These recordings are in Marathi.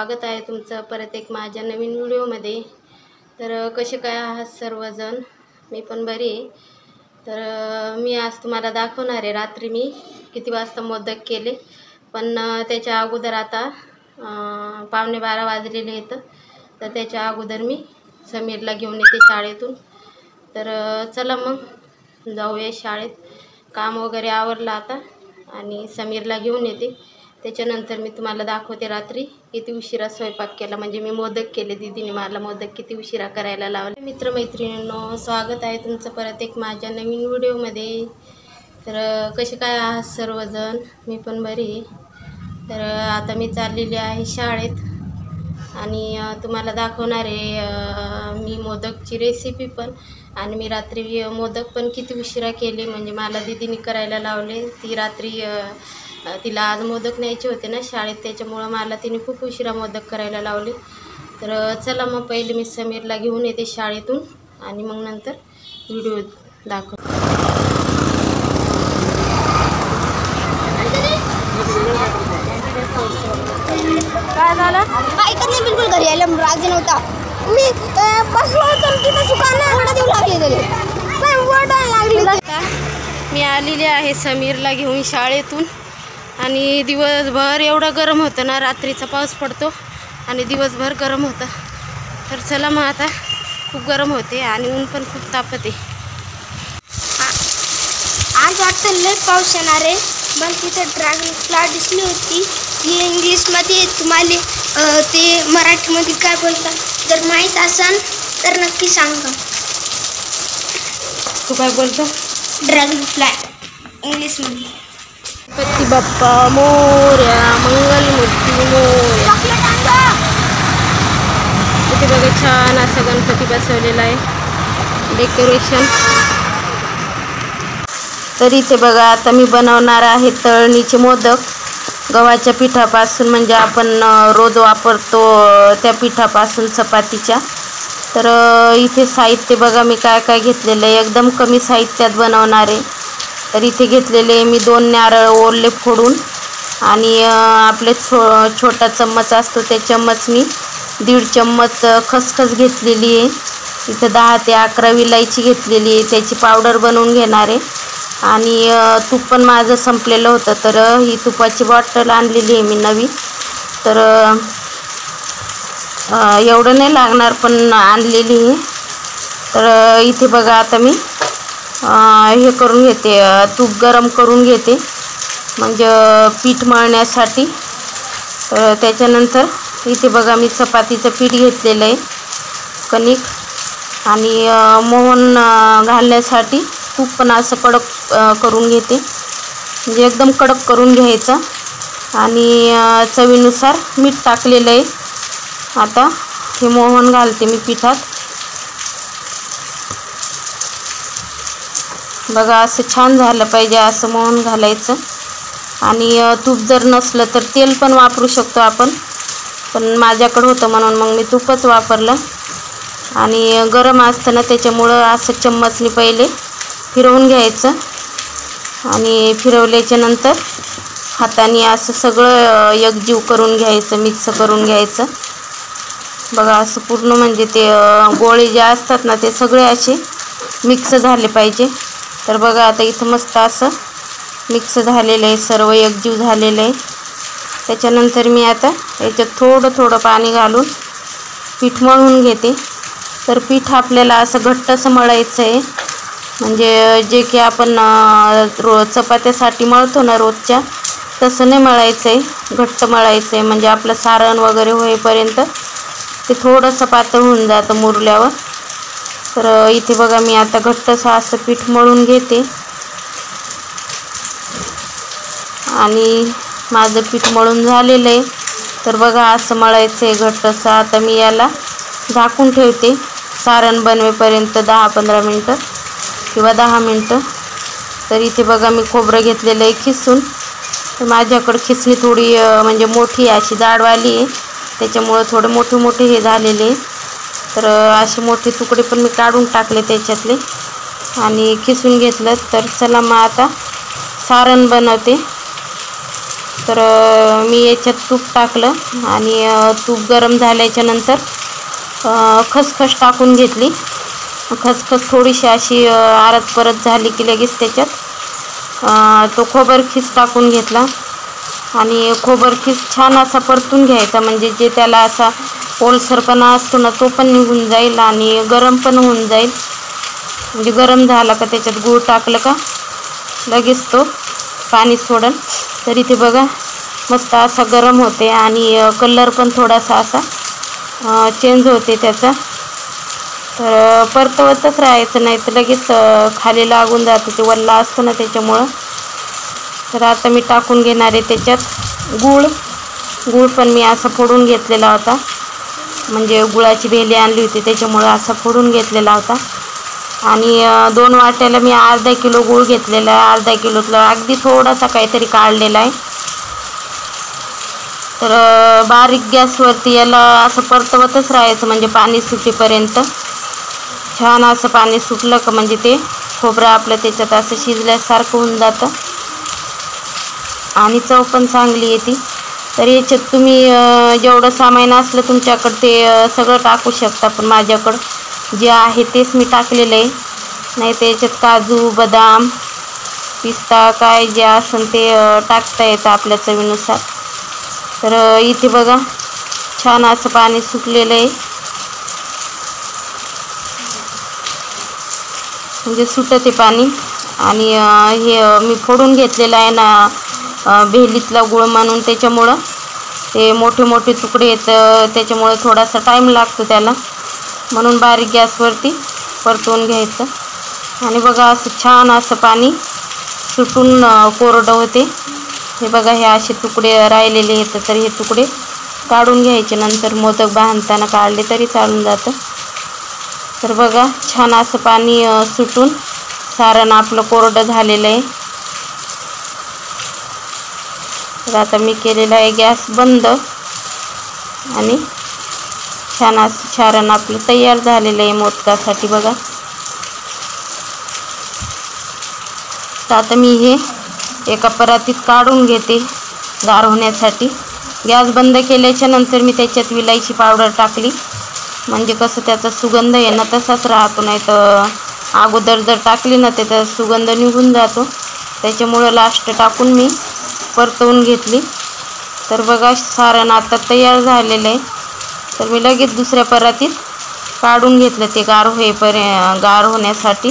स्वागत आहे तुमचं परत एक माझ्या नवीन व्हिडिओमध्ये। तर कसे काय आहात सर्वजण? मी पण बरी आहे। तर मी आज तुम्हाला दाखवणार आहे रात्री मी किती वाजता मोदक केले, पण त्याच्या अगोदर आता 11:15 वाजलेले आहेत। तर त्याच्या अगोदर मी समीरला घेऊन येते शाळेतून। तर चला मग जाऊया शाळेत। काम वगैरे आवरलं आता आणि समीरला घेऊन येते। त्याच्यानंतर मी तुम्हाला दाखवते रात्री किती उशिरा स्वयंपाक केला, म्हणजे मी मोदक केले। दीदीने मला मोदक किती उशिरा करायला लावले। मित्रमैत्रिणींनो, स्वागत आहे तुमचं परत एक माझ्या नवीन व्हिडिओमध्ये। तर कसे काय आहात सर्वजण? मी पण बरी आहे। तर आता मी चाललेली आहे शाळेत आणि तुम्हाला दाखवणार आहे मी मोदकची रेसिपी पण, आणि मी रात्री मोदक पण किती उशिरा केले, म्हणजे मला दीदीने करायला लावले। ती रात्री तिला आज मोदक न्यायचे होते ना शाळेत, त्याच्यामुळं मला तिने खूप उशिरा मोदक करायला लावले। तर चला मग पहिले मी समीरला घेऊन येते शाळेतून आणि मग नंतर व्हिडिओ दाखव। काय झालं? ऐकत नाही बिलकुल। घरी यायला राजी नव्हता। मी बसलो होतो तिथे सुकाना वडा देऊ लागले तरी पण वडा लागली। मी आलेली आहे समीरला घेऊन शाळेतून आणि दिवसभर एवढं गरम होतं ना, रात्रीचा पाऊस पडतो आणि दिवसभर गरम होतं। तर चला मग आता खूप गरम होते आणि ऊन पण खूप तापते। आज वाटतं लय पाऊस येणार आहे। पण तिथे ड्रॅगन फ्लावर दिसली होती, ती इंग्लिशमध्ये, तुम्हाला ते मराठीमध्ये काय बोलतात जर माहीत असेल तर नक्की सांगा। तू काय बोलतो? ड्रॅगन फ्लावर इंग्लिशमध्ये। गणपती बाप्पा मोरया, मंगलमूर्ती मोरया। इथे बघा छान असं गणपती बसवलेला आहे, डेकोरेशन। तर इथे बघा आता मी बनवणार आहे तळणीचे मोदक गव्हाच्या पिठापासून, म्हणजे आपण रोज वापरतो त्या पिठापासून चपातीच्या। तर इथे साहित्य बघा मी काय काय घेतलेलं आहे, एकदम कमी साहित्यात बनवणार आहे। तर इथे घेतलेले मी 2 नारळ ओले फोडून, आणि आपले छोटा चम्मच असतो त्या चम्मच मी 1.5 चम्मच खसखस घेतलेली आहे। इथं 10 ते 11 विलायची घेतलेली आहे, त्याची पावडर बनवून घेणार आहे। आणि तूप पण माझं संपलेलं होतं, तर ही तुपाची बॉटल आणलेली आहे मी नवी। तर एवढं नाही लागणार पण आणलेली आहे। तर इथे बघा आता मी हे करून घेते, तूप गरम करून घेते म्हणजे पीठ मळण्यासाठी। तर त्याच्यानंतर इथे बघा मी चपातीचं पीठ घेतलेलं आहे, कणिक, आणि मोहन घालण्यासाठी तूप पण असं कडक करून घेते, म्हणजे एकदम कडक करून घ्यायचं। आणि चवीनुसार मीठ टाकलेलं आहे। आता हे मोहन घालते मी पिठात। बघा असं छान झालं पाहिजे, असं मोहन घालायचं। आणि तूप जर नसलं तर तेल पण वापरू शकतो आपण, पण माझ्याकडे होतं म्हणून मग मी तूपच वापरलं। आणि गरम असतं ना, त्याच्यामुळं असं चम्मचने पहिले फिरवून घ्यायचं, आणि फिरवल्याच्या नंतर हाताने असं सगळं एकजीव करून घ्यायचं, मिक्स करून घ्यायचं। बघा असं पूर्ण, म्हणजे ते गोळे जे असतात ना ते सगळे असे मिक्स झाले पाहिजे। तर बघा आता इथं मस्त असं मिक्स झालेलं आहे, सर्व एकजीव झालेलं आहे। त्याच्यानंतर मी आता याच्यात थोडं थोडं पाणी घालून पीठ मळून घेते। तर पीठ आपल्याला असं घट्टसं मळायचं आहे, म्हणजे जे की आपण चपात्यासाठी मळतो ना रोजच्या, तसं नाही मळायचं आहे, घट्ट मळायचं आहे, म्हणजे आपलं सारण वगैरे होईपर्यंत ते थोडंसं पातळ होऊन जातं मुरल्यावर। तर इथे बघा मी आता घट्टसं असं पीठ मळून घेते, आणि माझं पीठ मळून झालेलं आहे। तर बघा असं मळायचं आहे घट्टसं। आता मी याला झाकून ठेवते सारण बनवेपर्यंत 10-15 मिनटं किंवा 10 मिनटं। तर इथे बघा मी खोबरं घेतलेलं आहे खिसून। तर माझ्याकडं खिसणी थोडी म्हणजे मोठी अशी जाडवाली आहे, त्याच्यामुळं थोडे मोठे मोठे हे झालेले। तर असे मोठे तुकडे पण मी काढून टाकले त्याच्यातले आणि खिसून घेतलं। तर चला मग आता सारण बनवते। तर मी याच्यात तूप टाकलं आणि तूप गरम झाल्याच्या नंतर खसखस टाकून घेतली. खसखस थोडीशी अशी आरत परत झाली की लगेच त्याच्यात तो खोबरखीस टाकून घेतला आणि खोबरखीस छान असा परतून घ्यायचा, म्हणजे जे त्याला असा ओलसरपणा असतो ना तो पण निघून जाईल आणि गरम पण होऊन जाईल. म्हणजे गरम झाला का त्याच्यात गूळ टाकलं का लगेच तो पाणी सोडन. तर इथे बघा मस्त असा गरम होते आणि कलर पण थोडासा असा चेंज होते त्याचा. तर परतवतच राहायचं, नाही तर लगेच खाली लागून जातं, ते वल्ला असतं ना त्याच्यामुळं. तर आता मी टाकून घेणार आहे त्याच्यात गूळ पण मी असा फोडून घेतलेला होता, म्हणजे गुळाची भेली आणली होती त्याच्यामुळं असा फोडून घेतलेला होता. आणि 2 वाट्याला मी अर्धा किलो गूळ घेतलेला आहे. अर्धा किलोतला अगदी थोडासा काहीतरी काढलेला आहे. तर बारीक गॅसवरती याला असं परतवतच राहायचं, म्हणजे पाणी सुटेपर्यंत. छान असं पाणी सुटलं का म्हणजे ते खोबरं आपलं त्याच्यात असं शिजल्यासारखं होऊन जातं आणि चव पण चांगली येते. तर याच्यात तुम्ही जेवढं सामान असलं तुमच्याकडं ते सगळं टाकू शकता, पण माझ्याकडं जे आहे तेच मी टाकलेलं आहे. नाही तर याच्यात काजू, बदाम, पिस्ता काय जे असेल ते टाकता येतं आपल्या चवीनुसार. तर इथे बघा छान असं पाणी सुटलेलं आहे, म्हणजे सुटते पाणी. आणि हे मी फोडून घेतलेलं आहे ना भेलीतला गुळ म्हणून, त्याच्यामुळं ते मोठे मोठे तुकडे येतं, त्याच्यामुळं थोडासा टाईम लागतो त्याला, म्हणून बारीक गॅसवरती परतवून घ्यायचं. आणि बघा असं छान असं पाणी सुटून कोरडं होते. हे बघा हे असे तुकडे राहिलेले आहेत, तर हे तुकडे काढून घ्यायचे, नंतर मोदक बांधताना काढले तरी चालून जातं. तर बघा छान असं पाणी सुटून सारण आपलं कोरडं झालेलं आहे. तर आता मी केलेला आहे गॅस बंद आणि छान असं सारण आपलं तयार झालेलं आहे मोदकासाठी बघा. तर आता मी हे एका परातीत काढून घेते गार होण्यासाठी. गॅस बंद केल्याच्या नंतर मी त्याच्यात विलायची पावडर टाकली, म्हणजे कसं त्याचा सुगंध आहे ना तसाच राहतो, नाही तर अगोदर जर टाकली ना त्याचा सुगंध निघून जातो. त्याच्यामुळं लास्ट टाकून मी परतवून घेतली. तर बघा सारण आता तयार झालेलं आहे. तर मी लगेच दुसऱ्या परातीत काढून घेतलं ते गार होण्यासाठी.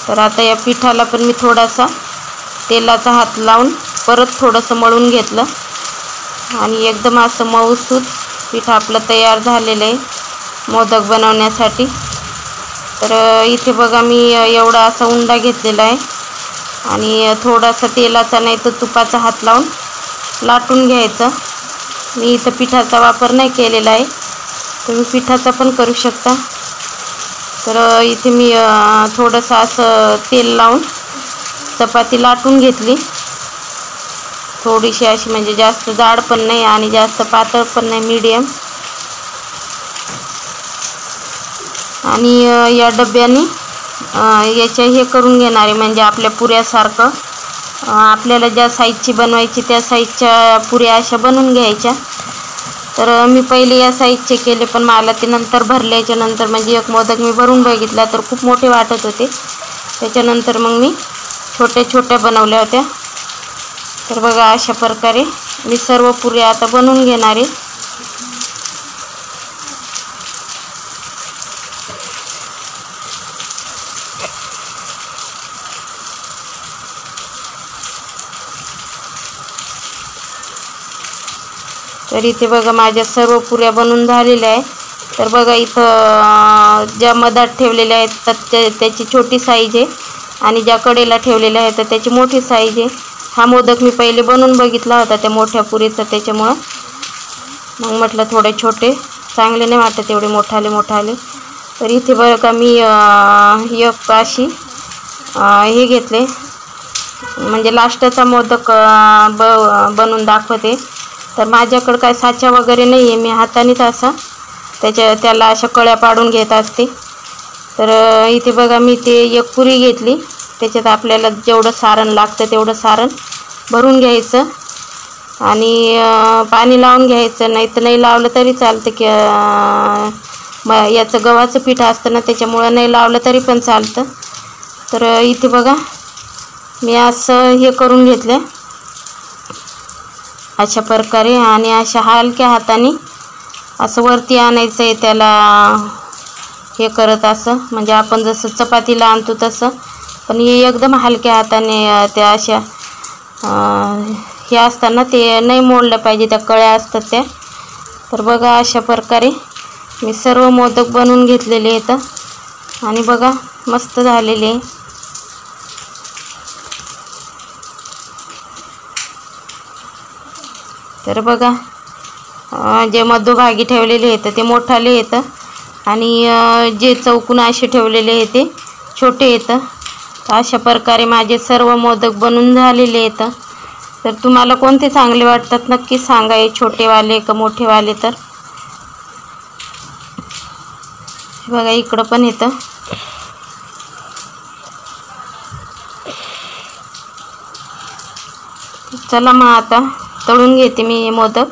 तर आता या पिठाला पण मी थोडासा तेलाचा हात लावून परत थोडंसं मळून घेतलं आणि एकदम असं मऊसूत पीठ आपलं तयार झालेलं आहे मोदक बनवण्यासाठी. तर इथे बघा मी एवढा असा उंडा घेतलेला आहे आणि थोडासा तेलाचा नाही तर तुपाचा हात लावून लाटून घ्यायचं. मी इथं पिठाचा वापर नाही केलेला आहे, तुम्ही पिठाचा पण करू शकता. तर इथे मी थोडंसं असं तेल लावून चपाती लाटून घेतली, थोडीशी अशी, म्हणजे जास्त जाड पण नाही आणि जास्त पातळ पण नाही, मीडियम. आणि या डब्याने याच्या हे करून घेणारे, म्हणजे आपल्या पुऱ्यासारखं आपल्याला ज्या साईजची बनवायची त्या साईजच्या पुऱ्या अशा बनवून घ्यायच्या. तर मी पहिले या साईजचे केले, पण मला ते नंतर भरल्याच्या नंतर म्हणजे एक मोदक मी भरून बघितला तर खूप मोठे वाटत होते. त्याच्यानंतर मग मी छोट्या छोट्या बनवल्या होत्या. तर बघा अशा प्रकारे मी सर्व पुऱ्या आता बनवून घेणार आहे. तर इथे बघा माझ्या सर्व पुऱ्या बनवून झालेल्या आहे. तर बघा इथं ज्या मधात ठेवलेल्या आहेत तर त्याची छोटी साईज आहे आणि ज्या कडेला ठेवलेल्या आहेत तर त्याची मोठी साईज आहे. हा मोदक मी पहिले बनवून बघितला होता त्या मोठ्या पुरीचा, त्याच्यामुळं मग म्हटलं थोडे छोटे चांगले नाही वाटत, एवढे मोठाले. तर इथे बघा मी एक अशी हे घेतले, म्हणजे लास्टचा मोदक बनवून दाखवते. तर माझ्याकडं काय साचा वगैरे नाही आहे, मी हातानेच असा त्याला अशा कळ्या पाडून घेत असते. तर इथे बघा मी ते एक पुरी घेतली, त्याच्यात आपल्याला जेवढं सारण लागतं तेवढं सारण भरून घ्यायचं आणि पाणी लावून घ्यायचं, नाही तर नाही लावलं तरी चालतं की याचं गव्हाचं पीठ असतं ना, त्याच्यामुळं नाही लावलं तरी पण चालतं. तर इथे बघा मी असं हे करून घेतलं अशा प्रकारे आणि अशा हलक्या हाताने असं वरती आणायचं आहे त्याला, हे करत असं म्हणजे आपण जसं चपातीला आणतो तसं, पण हे एकदम हलक्या हाताने त्या अशा हे असताना ते नाही मोडलं पाहिजे, त्या कळ्या असतात त्या. तर बघा अशा प्रकारे मी सर्व मोदक बनवून घेतलेले आहेत आणि बघा मस्त झालेले. तर बघा जे मध्यभागी ठेवलेले आहेत ते मोठाले आहेत आणि जे चौकोन असे ठेवलेले आहेत ते छोटे आहेत. तर अशा प्रकारे माझे सर्व मोदक बनून झालेले आहेत. तर तुम्हाला कोणते चांगले वाटतात नक्की सांगा, हे छोटेवाले का मोठेवाले. तर बघा इकडं पण येतं. चला मग आता तळून घेते मी हे मोदक.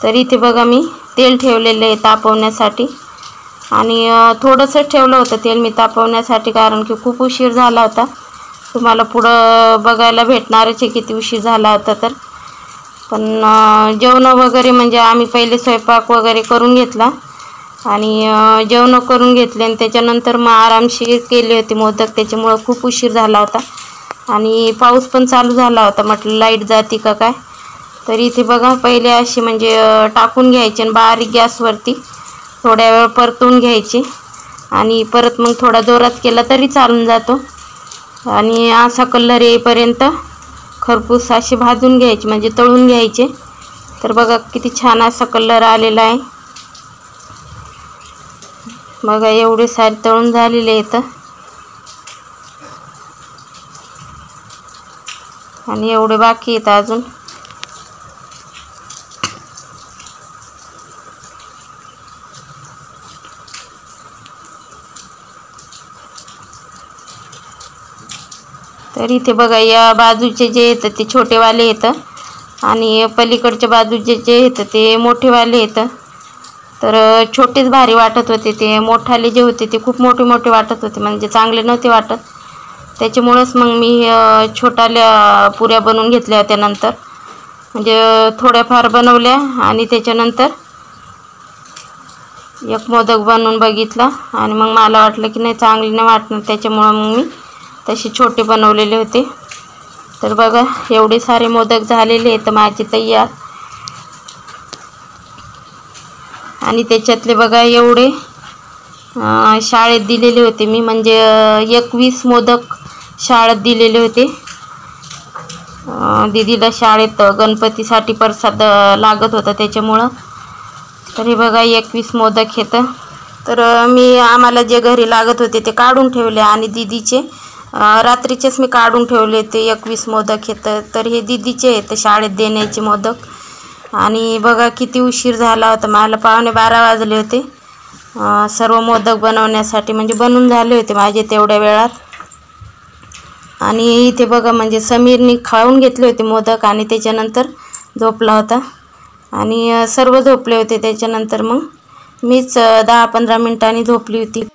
तर इथे बघा मी तेल ठेवलेलं आहे तापवण्यासाठी आणि थोडंसं ठेवलं होतं तेल मी तापवण्यासाठी, कारण की खूप उशीर झाला होता. तुम्हाला पुढं बघायला भेटणारच आहे किती उशीर झाला होता. तर पण जेवणं वगैरे म्हणजे आम्ही पहिले स्वयंपाक वगैरे करून घेतला आणि जेवणं करून घेतले आणि त्याच्यानंतर मग आरामशीर केले होते मोदक, त्याच्यामुळं खूप उशीर झाला होता आणि पाऊस पण चालू झाला होता. म्हटलं लाईट जाती का काय. तर इथे बघा पहिले असे म्हणजे टाकून घ्यायचे आणि बारीक गॅसवरती थोड्या वेळ परतून घ्यायचे आणि परत मग थोडा जोरात केला तरी चालून जातो आणि असा कलर येईपर्यंत खरपूस असे भाजून घ्यायचे म्हणजे तळून घ्यायचे. तर बघा किती छान असा कलर आलेला आहे. बघा एवढे सारे तळून झालेले आहेत आणि एवढे बाकी आहेत अजून. तर इथे बघा या बाजूचे जे आहेत ते छोटेवाले आहेत आणि पलीकडच्या बाजूचे जे आहेत ते मोठेवाले आहेत. तर छोटेच भारी वाटत होते, ते मोठाले जे होते ते खूप मोठे मोठे वाटत होते, म्हणजे चांगले नव्हते वाटत. त्याच्यामुळंच मग मी छोट्याल्या पुऱ्या बनवून घेतल्या होत्या नंतर, म्हणजे थोड्याफार बनवल्या आणि त्याच्यानंतर एक मोदक बनवून बघितला आणि मग मला वाटलं की नाही चांगले नाही वाटणार, त्याच्यामुळं मग मी तसे छोटे बनवलेले होते. तर बघा एवढे सारे मोदक झालेले आहेत माझे तयार आणि त्याच्यातले बघा एवढे शाळेत दिलेले होते मी, म्हणजे 21 मोदक शाळेत दिलेले होते. दीदीला शाळेत गणपतीसाठी प्रसाद लागत होता त्याच्यामुळं. तर हे बघा 21 मोदक आहेत. तर आम्हाला जे घरी लागत होते ते काढून ठेवले आणि दीदीचे रात्रीचेच मी काढून ठेवले ते 21 मोदक आहेत. तर हे दीदीचे आहेत शाळेत देण्याचे मोदक. आणि बघा किती उशीर झाला होता, मला 11:15 वाजले होते सर्व मोदक बनवण्यासाठी, म्हणजे बनून झाले होते माझे तेवढ्या वेळात. आणि इथे बघा म्हणजे समीरनी खाऊन घेतले होते मोदक आणि त्याच्यानंतर झोपला होता आणि सर्व झोपले होते. त्याच्यानंतर मग मीच 10-15 मिनिटांनी झोपली होती.